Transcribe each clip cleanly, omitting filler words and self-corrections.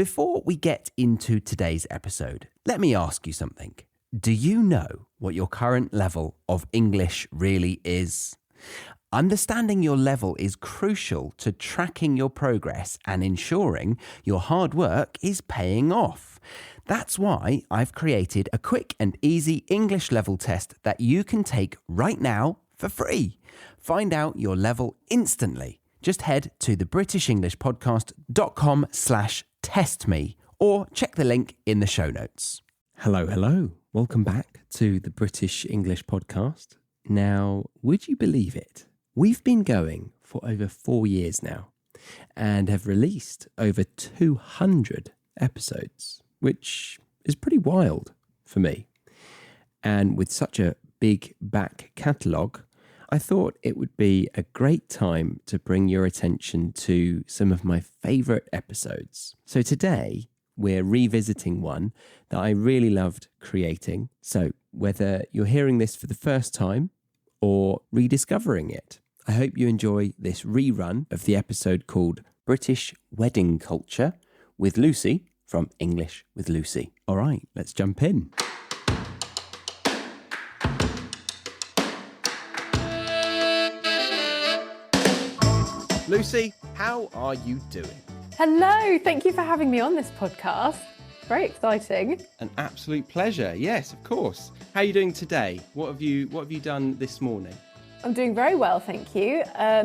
Before we get into today's episode, let me ask you something. Do you know what your current level of English really is? Understanding your level is crucial to tracking your progress and ensuring your hard work is paying off. That's why I've created a quick and easy English level test that you can take right now for free. Find out your level instantly. Just head to thebritishenglishpodcast.com/testme or check the link in the show notes. Hello. Welcome back to the British English Podcast. Now, would you believe it? We've been going for over 4 years now and have released over 200 episodes, which is pretty wild for me. And with such a big back catalogue, I thought it would be a great time to bring your attention to some of my favourite episodes. So today, we're revisiting one that I really loved creating. So whether you're hearing this for the first time or rediscovering it, I hope you enjoy this rerun of the episode called British Wedding Culture with Lucy from English with Lucy. All right, let's jump in. Lucy, how are you doing? Hello, thank you for having me on this podcast. Very exciting. An absolute pleasure. Yes, of course. How are you doing today? What have you done this morning? I'm doing very well, thank you.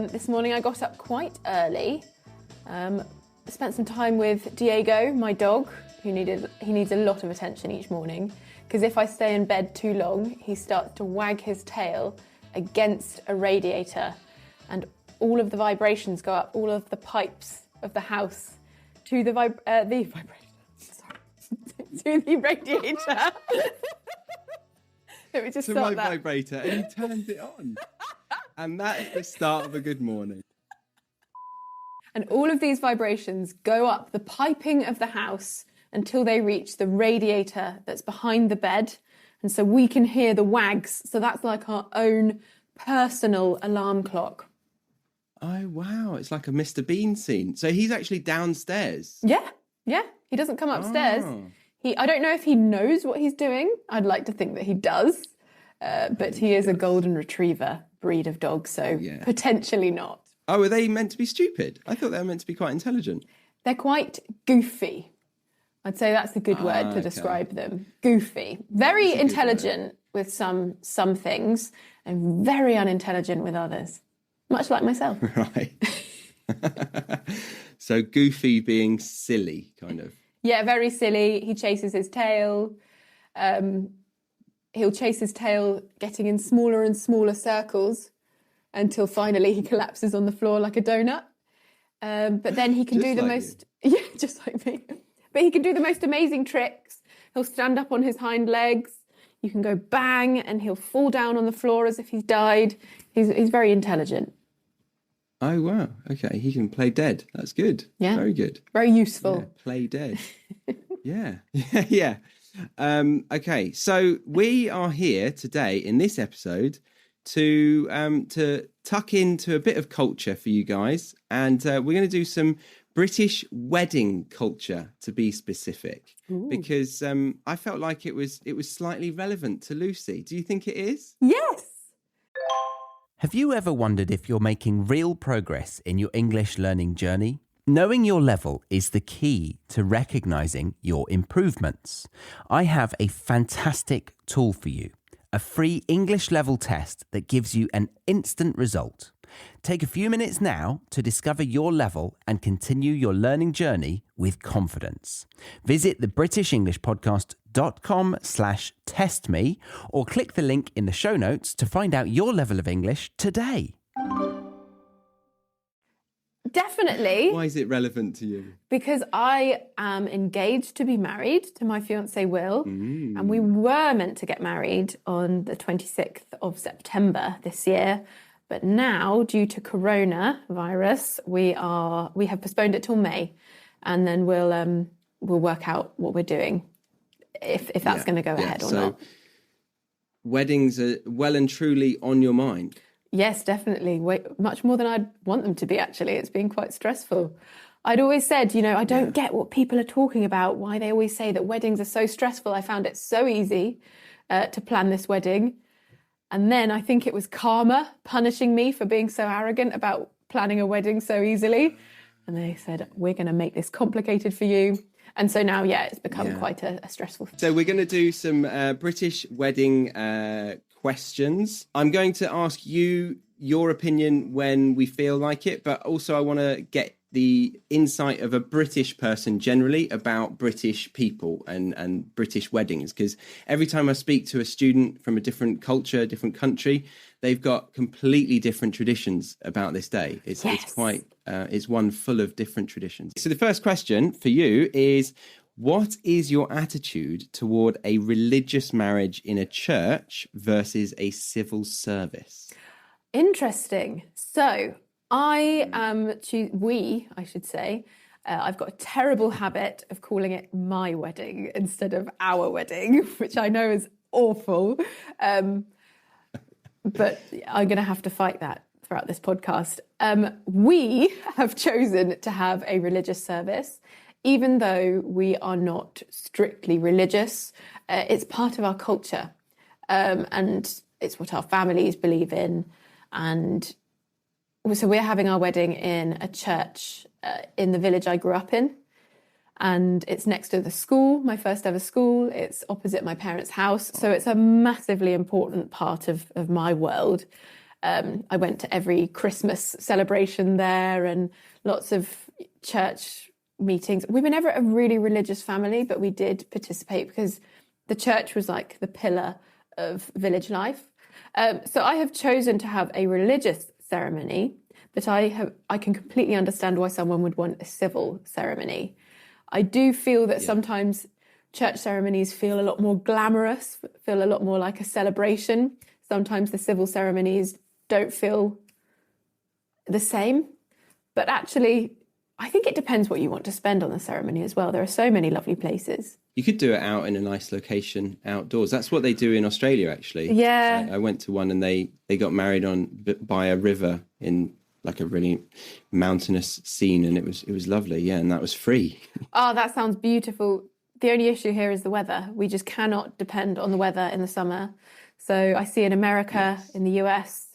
This morning I got up quite early. Spent some time with Diego, my dog, he needs a lot of attention each morning because if I stay in bed too long, he starts to wag his tail against a radiator and all of the vibrations go up, all of the pipes of the house to the radiator. Let me just stop that. Vibrator, and you turned it on. And that is the start of a good morning. And all of these vibrations go up the piping of the house until they reach the radiator that's behind the bed. And so we can hear the wags. So that's like our own personal alarm clock. Oh, wow. It's like a Mr. Bean scene. So he's actually downstairs. Yeah. He doesn't come upstairs. Oh. I don't know if he knows what he's doing. I'd like to think that he does. But he is a golden retriever breed of dog, so potentially not. Oh, are they meant to be stupid? I thought they were meant to be quite intelligent. They're quite goofy. I'd say that's a good word to describe them. Goofy. Very intelligent with some things and very unintelligent with others. Much like myself. Right. So goofy being silly, kind of. Yeah, very silly. He chases his tail. He'll chase his tail getting in smaller and smaller circles until finally he collapses on the floor like a donut. But then he can do the most... Yeah, just like me. But he can do the most amazing tricks. He'll stand up on his hind legs. You can go bang and he'll fall down on the floor as if he's died. He's very intelligent. Oh, wow. Okay, he can play dead. That's good. Yeah. Very good. Very useful. Yeah, play dead. Yeah. Okay, so we are here today in this episode to tuck into a bit of culture for you guys. And we're going to do some British wedding culture, to be specific. Ooh. Because I felt like it was slightly relevant to Lucy. Do you think it is? Yes. Have you ever wondered if you're making real progress in your English learning journey? Knowing your level is the key to recognizing your improvements. I have a fantastic tool for you, a free English level test that gives you an instant result. Take a few minutes now to discover your level and continue your learning journey with confidence. Visit thebritishenglishpodcast.com/testme or click the link in the show notes to find out your level of English today. Definitely. Why is it relevant to you? Because I am engaged to be married to my fiancé Will, and we were meant to get married on the 26th of September this year. But now, due to coronavirus, we have postponed it till May, and then we'll work out what we're doing, if that's going to go ahead or not. Weddings are well and truly on your mind. Yes, definitely. Much more than I'd want them to be, actually. It's been quite stressful. I'd always said, I don't get what people are talking about, why they always say that weddings are so stressful. I found it so easy to plan this wedding. And then I think it was karma punishing me for being so arrogant about planning a wedding so easily. And they said, we're going to make this complicated for you. And so now, it's become quite a stressful thing. So we're going to do some British wedding questions. I'm going to ask you your opinion when we feel like it, but also I want to get the insight of a British person generally about British people and British weddings, because every time I speak to a student from a different culture, different country, they've got completely different traditions about this day. It's quite it's one full of different traditions. So the first question for you is, what is your attitude toward a religious marriage in a church versus a civil service? Interesting. So I should say, I've got a terrible habit of calling it my wedding instead of our wedding, which I know is awful. But I'm going to have to fight that throughout this podcast. We have chosen to have a religious service, even though we are not strictly religious. It's part of our culture, and it's what our families believe in. And so we're having our wedding in a church in the village I grew up in. And it's next to the school, my first ever school. It's opposite my parents' house. So it's a massively important part of my world. I went to every Christmas celebration there and lots of church meetings. We were never a really religious family, but we did participate because the church was like the pillar of village life. So I have chosen to have a religious ceremony, but I can completely understand why someone would want a civil ceremony. I do feel that sometimes church ceremonies feel a lot more glamorous, feel a lot more like a celebration. Sometimes the civil ceremonies don't feel the same. But actually, I think it depends what you want to spend on the ceremony as well. There are so many lovely places. You could do it out in a nice location outdoors. That's what they do in Australia, actually. Yeah. I went to one and they got married by a river in like a really mountainous scene, and it was lovely. Yeah, and that was free. Oh, that sounds beautiful. The only issue here is the weather. We just cannot depend on the weather in the summer. So I see in America, in the US,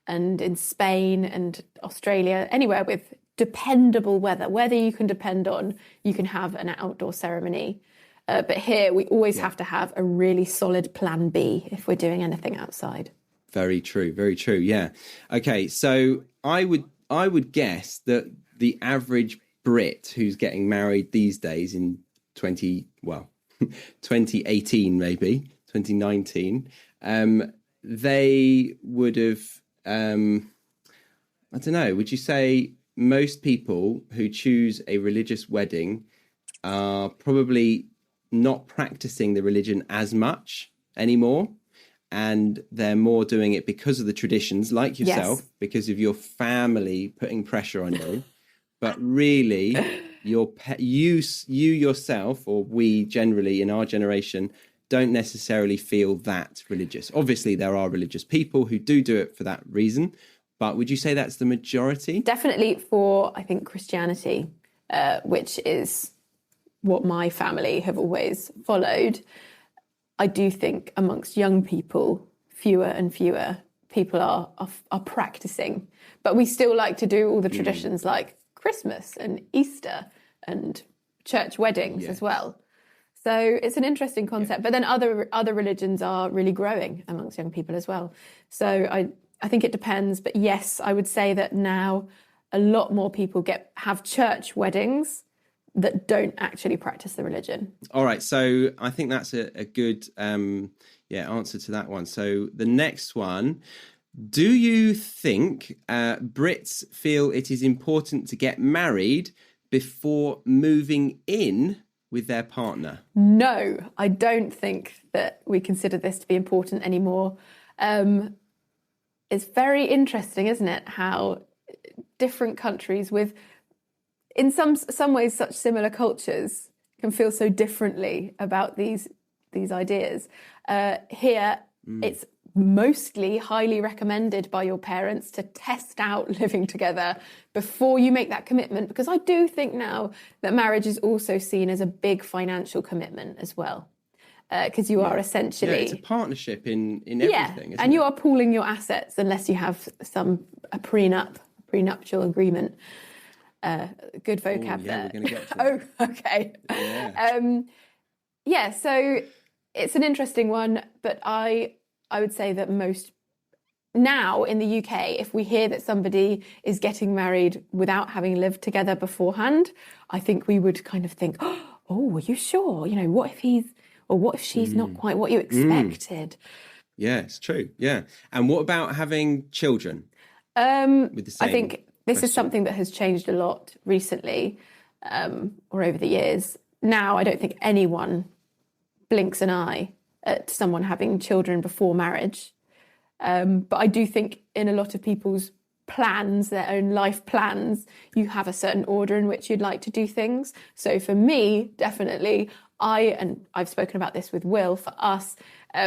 and in Spain and Australia, anywhere with dependable weather you can depend on, you can have an outdoor ceremony. But here we always have to have a really solid plan B if we're doing anything outside. Very true. Very true. Yeah. Okay. So I would guess that the average Brit who's getting married these days in 2018, maybe 2019, they would have, I don't know, would you say most people who choose a religious wedding are probably not practicing the religion as much anymore, and they're more doing it because of the traditions, like yourself, because of your family putting pressure on you. But really, you yourself, or we generally in our generation, don't necessarily feel that religious. Obviously, there are religious people who do it for that reason. But would you say that's the majority? Definitely for, I think, Christianity, which is what my family have always followed. I do think amongst young people, fewer and fewer people are practicing. But we still like to do all the traditions like Christmas and Easter and church weddings as well. So it's an interesting concept. But then other religions are really growing amongst young people as well. So I think it depends. But yes, I would say that now a lot more people have church weddings that don't actually practice the religion. All right. So I think that's a good answer to that one. So the next one, do you think Brits feel it is important to get married before moving in with their partner? No, I don't think that we consider this to be important anymore. It's very interesting, isn't it, how different countries with, in some ways, such similar cultures can feel so differently about these ideas. Here, it's mostly highly recommended by your parents to test out living together before you make that commitment, because I do think now that marriage is also seen as a big financial commitment as well, because you are essentially it's a partnership in everything, isn't and you it? are pooling your assets unless you have a prenuptial agreement. Good vocab there. We're going to get to okay. Yeah. So it's an interesting one, but I would say that most now in the UK, if we hear that somebody is getting married without having lived together beforehand, I think we would kind of think, oh, are you sure? You know, what if she's not quite what you expected? Yeah, it's true. Yeah. And what about having children? With the same I think this question. is something that has changed a lot recently, or over the years. Now, I don't think anyone blinks an eye at someone having children before marriage. But I do think in a lot of people's plans, their own life plans, you have a certain order in which you'd like to do things. So for me, definitely, I've spoken about this with Will, for us,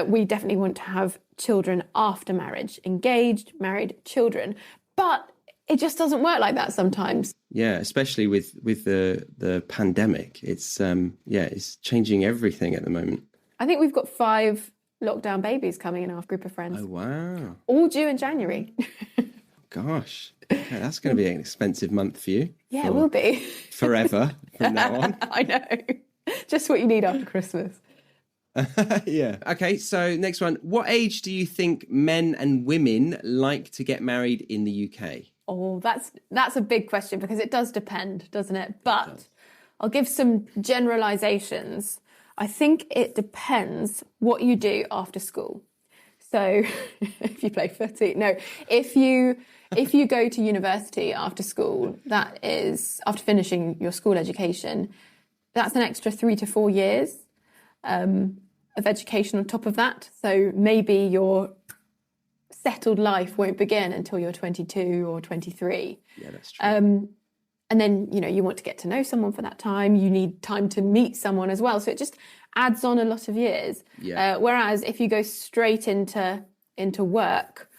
we definitely want to have children after marriage, engaged, married, children. But it just doesn't work like that sometimes. Yeah, especially with the pandemic. It's changing everything at the moment. I think we've got 5 lockdown babies coming in our group of friends. Oh, wow. All due in January. Gosh, okay, that's going to be an expensive month for you. Yeah, it will be. Forever from now on. I know. Just what you need after Christmas. Yeah. Okay, so next one. What age do you think men and women like to get married in the UK? Oh, that's a big question, because it does depend, doesn't it? But I'll give some generalizations. I think it depends what you do after school. So if you play footy, no, if you go to university after school, that is after finishing your school education, that's an extra 3 to 4 years of education on top of that. So maybe your settled life won't begin until you're 22 or 23. Yeah, that's true. And then, you know, you want to get to know someone for that time. You need time to meet someone as well. So it just adds on a lot of years. Yeah. Whereas if you go straight into work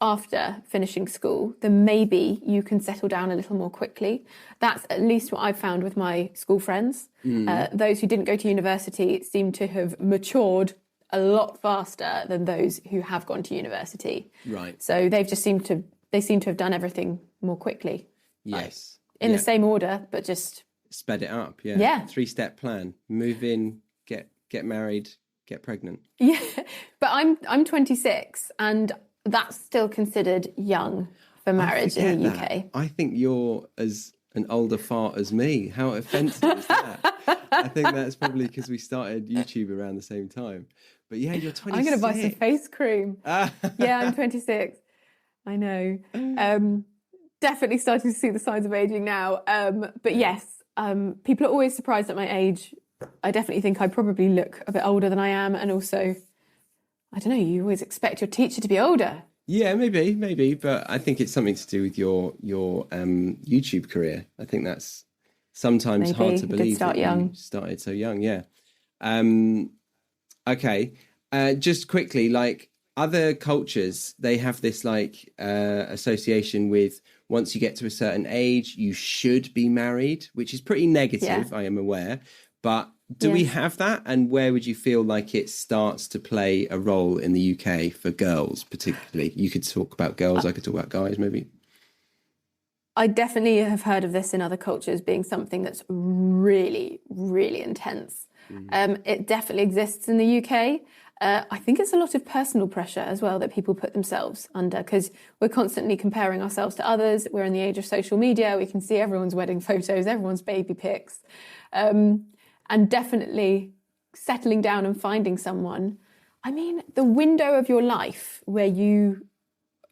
after finishing school, then maybe you can settle down a little more quickly. That's at least what I've found with my school friends. Those who didn't go to university seem to have matured a lot faster than those who have gone to university. Right. So they seem to have done everything more quickly. Yes. In the same order, but just sped it up. Yeah. Yeah. 3-step plan. Move in, get married, get pregnant. Yeah. But I'm 26, and that's still considered young for marriage in the UK. I think you're as an older fart as me. How offensive is that? I think that's probably because we started YouTube around the same time. But yeah, you're 26. I'm going to buy some face cream. Yeah, I'm 26. I know. Definitely starting to see the signs of aging now. But yes, people are always surprised at my age. I definitely think I probably look a bit older than I am. And also, I don't know, you always expect your teacher to be older. Yeah, maybe. But I think it's something to do with your YouTube career. I think that's sometimes hard to believe that you started so young. Yeah. Okay. Just quickly, like other cultures, they have this like association with once you get to a certain age, you should be married, which is pretty negative, I am aware. But do we have that? And where would you feel like it starts to play a role in the UK for girls, particularly? You could talk about girls, I could talk about guys, maybe. I definitely have heard of this in other cultures being something that's really, really intense. It definitely exists in the UK. I think it's a lot of personal pressure as well that people put themselves under, because we're constantly comparing ourselves to others. We're in the age of social media. We can see everyone's wedding photos, everyone's baby pics. And definitely settling down and finding someone. I mean, the window of your life where you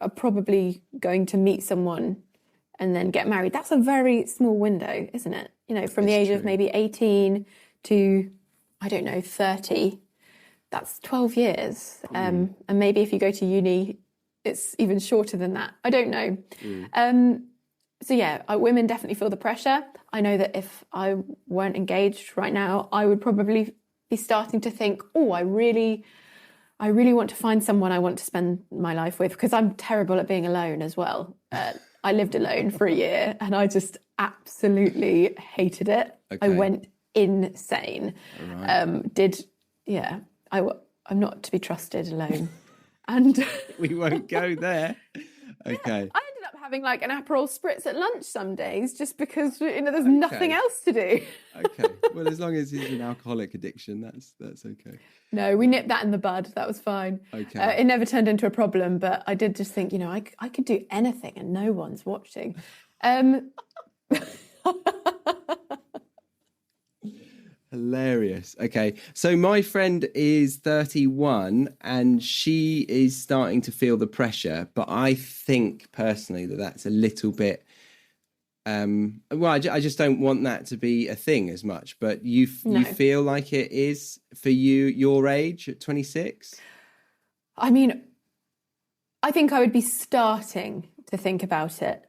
are probably going to meet someone and then get married, that's a very small window, isn't it? You know, from the age of maybe 18 to, I don't know, 30. That's 12 years. And maybe if you go to uni, it's even shorter than that. I don't know. So yeah, women definitely feel the pressure. I know that if I weren't engaged right now, I would probably be starting to think, oh, I really I really want to find someone I want to spend my life with, because I'm terrible at being alone as well. I lived alone for a year and I just absolutely hated it. Okay. I went insane. Right. I'm not to be trusted alone. And We won't go there. Okay. I ended up having like an Aperol spritz at lunch some days just because there's nothing else to do. Okay. Well, as long as it's an alcoholic addiction, that's okay. No, we nipped that in the bud. That was fine. Okay. It never turned into a problem, but I did just think, I could do anything and no one's watching. Hilarious. Okay. So my friend is 31 and she is starting to feel the pressure, but I think personally that's a little bit I just don't want that to be a thing as much, but you feel like it is for you, your age at 26? I mean, I think I would be starting to think about it.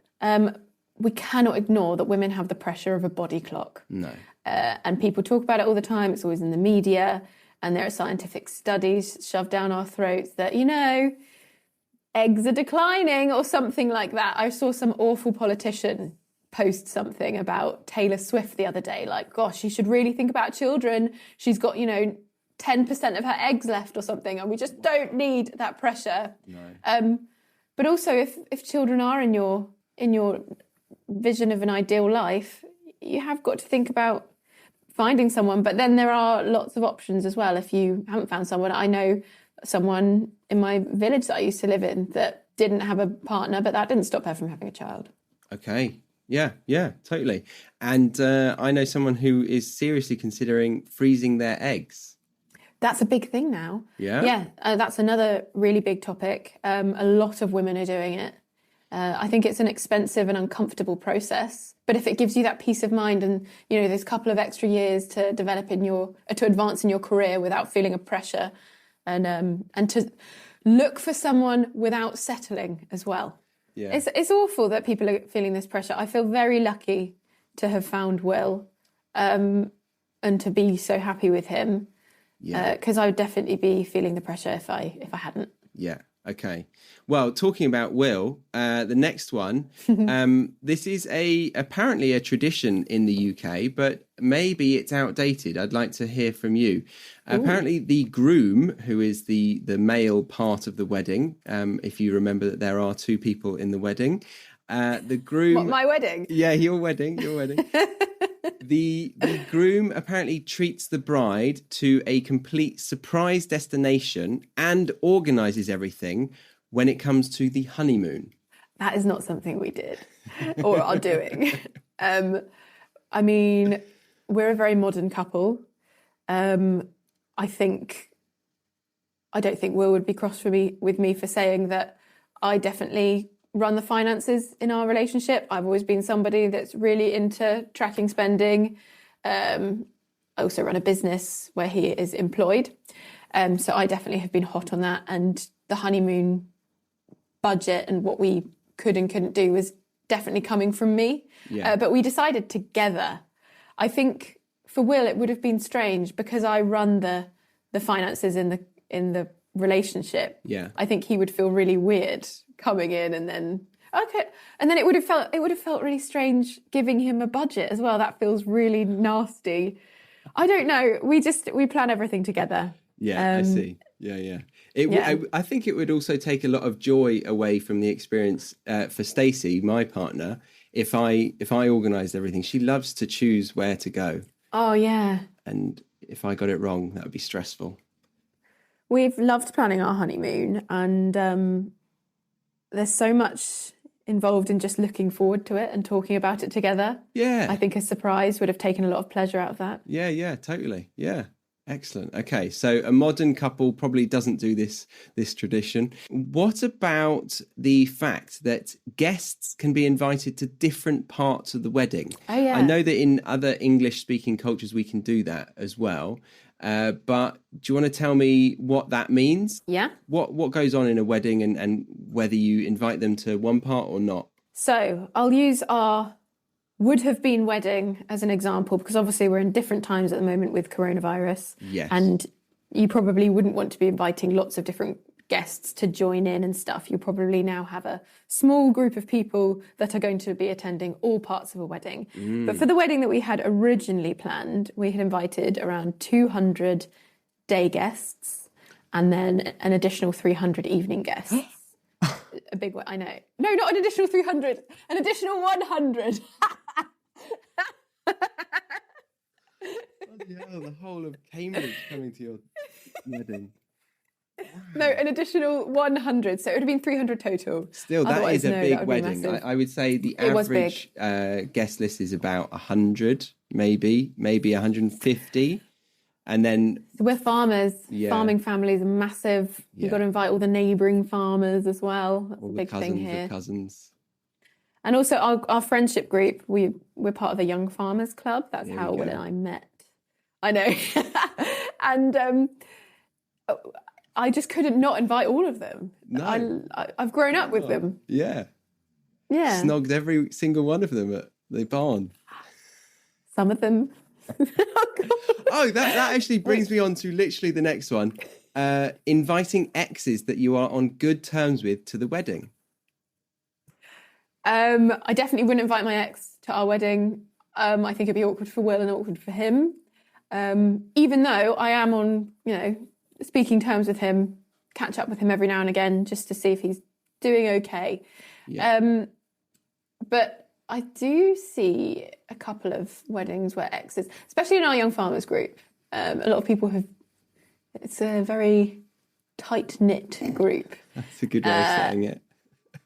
We cannot ignore that women have the pressure of a body clock. No. And people talk about it all the time. It's always in the media. And there are scientific studies shoved down our throats that, eggs are declining or something like that. I saw some awful politician post something about Taylor Swift the other day. Like, gosh, she should really think about children. She's got, 10% of her eggs left or something. And we just don't need that pressure. No. But also if children are in your vision of an ideal life, you have got to think about finding someone. But then there are lots of options as well. If you haven't found someone, I know someone in my village that I used to live in that didn't have a partner, but that didn't stop her from having a child. Okay. Yeah, totally. And I know someone who is seriously considering freezing their eggs. That's a big thing now. Yeah? Yeah, that's another really big topic. A lot of women are doing it. I think it's an expensive and uncomfortable process. But if it gives you that peace of mind and, there's a couple of extra years to develop to advance in your career without feeling a pressure and to look for someone without settling as well. Yeah. It's awful that people are feeling this pressure. I feel very lucky to have found Will and to be so happy with him. Yeah. Because I would definitely be feeling the pressure if I hadn't. Yeah. Okay. Well, talking about Will, the next one, this is apparently a tradition in the UK, but maybe it's outdated. I'd like to hear from you. Apparently the groom, who is the male part of the wedding, if you remember that there are two people in the wedding, the groom... What, my wedding? Yeah, your wedding. The groom apparently treats the bride to a complete surprise destination and organises everything when it comes to the honeymoon. That is not something we did or are doing. I mean, we're a very modern couple. I don't think Will would be cross with me for saying that I definitely run the finances in our relationship. I've always been somebody that's really into tracking spending. I also run a business where he is employed. So I definitely have been hot on that. And the honeymoon budget and what we could and couldn't do was definitely coming from me. Yeah. But we decided together. I think for Will, it would have been strange because I run the finances in the relationship. Yeah. I think he would feel really weird coming in and then it would have felt really strange giving him a budget as well. That feels really nasty. I don't know. We plan everything together. Yeah, I see. Yeah. I think it would also take a lot of joy away from the experience for Stacey, my partner, if I organised everything. She loves to choose where to go. Oh yeah. And if I got it wrong, that would be stressful. We've loved planning our honeymoon, and there's so much involved in just looking forward to it and talking about it together. Yeah. I think a surprise would have taken a lot of pleasure out of that. Yeah, totally. Yeah. Excellent. Okay, so a modern couple probably doesn't do this tradition. What about the fact that guests can be invited to different parts of the wedding? Oh, yeah. I know that in other English-speaking cultures we can do that as well. But do you want to tell me what that means? Yeah. What goes on in a wedding and whether you invite them to one part or not? So I'll use our would have been wedding as an example, because obviously we're in different times at the moment with coronavirus. Yes. And you probably wouldn't want to be inviting lots of different guests to join in and stuff. You probably now have a small group of people that are going to be attending all parts of a wedding. But for the wedding that we had originally planned, we had invited around 200 day guests and then an additional 300 evening guests. A big one, I know. No, not an additional 300, an additional 100. Bloody hell, the whole of Cambridge coming to your wedding. No, an additional 100. So it would have been 300 total. Still, that is a big wedding. I would say the average guest list is about 100, maybe 150. And then... So we're farmers. Yeah. Farming families are massive. Yeah. You've got to invite all the neighbouring farmers as well. That's all a big thing here. The cousins. And also our friendship group, we're part of the Young Farmers Club. That's how Will and I met. I know. And... I just couldn't not invite all of them. No. I've grown up with them. Yeah. Yeah. Snogged every single one of them at the barn. Some of them. Oh, that actually brings me on to literally the next one. Inviting exes that you are on good terms with to the wedding. I definitely wouldn't invite my ex to our wedding. I think it'd be awkward for Will and awkward for him. Even though I am on, speaking terms with him, catch up with him every now and again just to see if he's doing okay. Yeah. But I do see a couple of weddings where exes, especially in our Young Farmers group, a lot of people it's a very tight-knit group. That's a good way of saying it.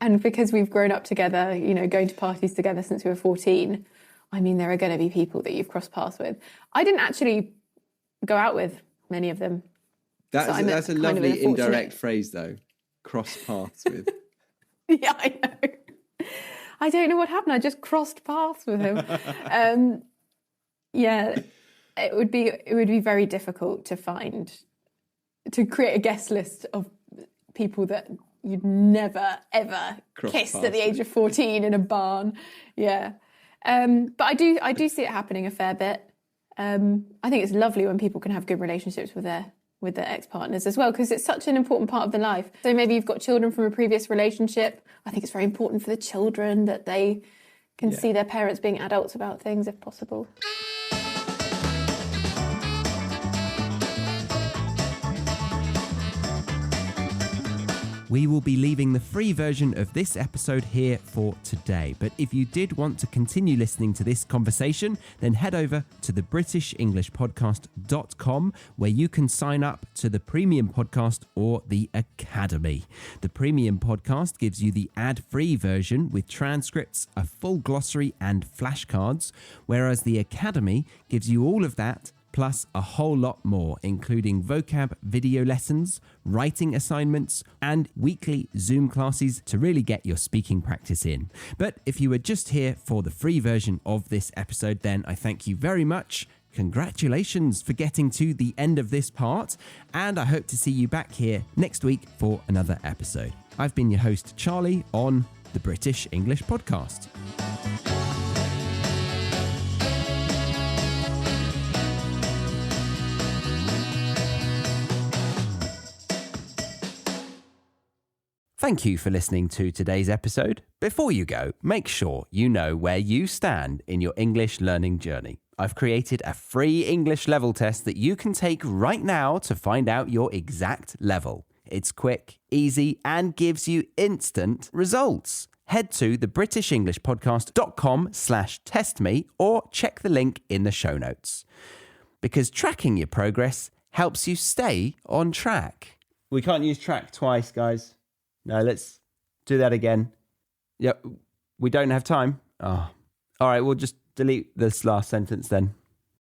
And because we've grown up together, going to parties together since we were 14, I mean, there are going to be people that you've crossed paths with. I didn't actually go out with many of them. That's a lovely indirect phrase, though. Cross paths with. Yeah, I know. I don't know what happened. I just crossed paths with him. Yeah, it would be very difficult to create a guest list of people that you'd never ever kissed at the age of 14 in a barn. Yeah, but I do see it happening a fair bit. I think it's lovely when people can have good relationships with their ex-partners as well, because it's such an important part of their life. So maybe you've got children from a previous relationship. I think it's very important for the children that they can see their parents being adults about things if possible. We will be leaving the free version of this episode here for today. But if you did want to continue listening to this conversation, then head over to the BritishEnglishPodcast.com, where you can sign up to the Premium Podcast or the Academy. The Premium Podcast gives you the ad-free version with transcripts, a full glossary and flashcards, whereas the Academy gives you all of that plus a whole lot more, including vocab video lessons, writing assignments, and weekly Zoom classes to really get your speaking practice in. But if you were just here for the free version of this episode, then I thank you very much. Congratulations for getting to the end of this part, and I hope to see you back here next week for another episode. I've been your host, Charlie, on the British English Podcast. Thank you for listening to today's episode. Before you go, make sure you know where you stand in your English learning journey. I've created a free English level test that you can take right now to find out your exact level. It's quick, easy, and gives you instant results. Head to thebritishenglishpodcast.com/testme or check the link in the show notes. Because tracking your progress helps you stay on track. We can't use track twice, guys. No, let's do that again. Yeah, we don't have time. Oh. All right, we'll just delete this last sentence then.